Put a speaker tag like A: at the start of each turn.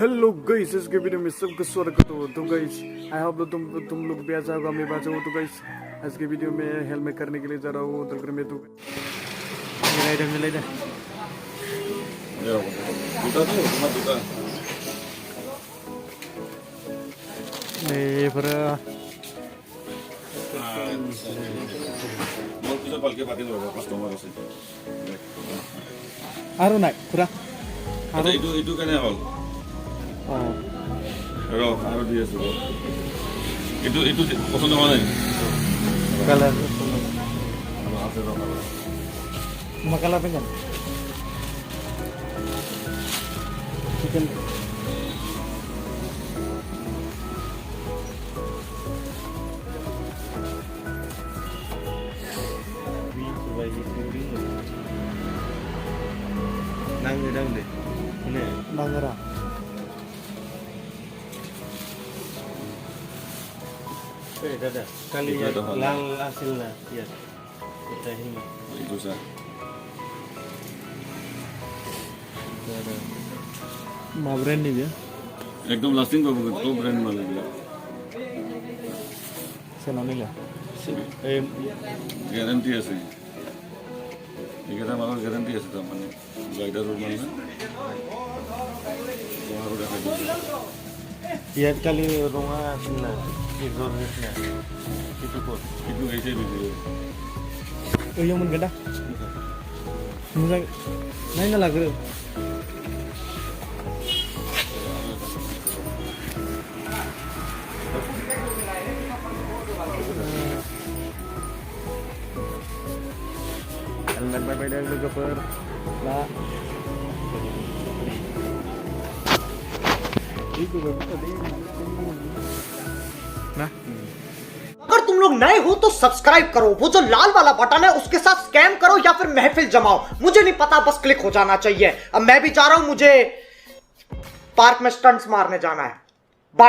A: Hello guys, इसके video में सबका स्वागत हो। तो गाइस आई होप तुम लोग भी अच्छा होगा, मैं बाचा हूँ। तो गाइस आज के वीडियो में हेलमेट करने के लिए जा रहा हूँ उधर में। तो আৰু নাই পুৰা আৰু
B: এইটো কেনে হ'ল আৰু দি আছো এইটো পছন্দ হোৱা নাই
A: কালাৰ মকালা pen chicken
B: Nang deh. Ini.
A: Bangara.
B: Ada. Kali lang hasilnya, ya. Kita ini. Itu sah.
A: Ma brand nih ya.
B: एकदम लास्टिंग तो ब्रांड माल है
A: सेनानिला
B: গ্যারান্টি আছে এখানে আমার গ্যারান্টি আছে তো মানে গাইডার রোড মানে তোমার দেখা দিই
A: ইয়াত কালি রঙা আছিল না ইজোর না কিটো কো
B: কিন্তু এইটাই ভিডিও
A: ওই মন গডা মুজা নাই না লাগে helmet bye dah dulu per lah itu nah
C: अगर तुम लोग नए हो तो सब्सक्राइब करो, वो जो लाल वाला बटन है उसके साथ स्कैम करो या फिर महफिल जमाओ, मुझे नहीं पता, बस क्लिक हो जाना चाहिए। अब मैं भी जा रहा हूं, मुझे पार्क में स्टंट्स मारने जाना है।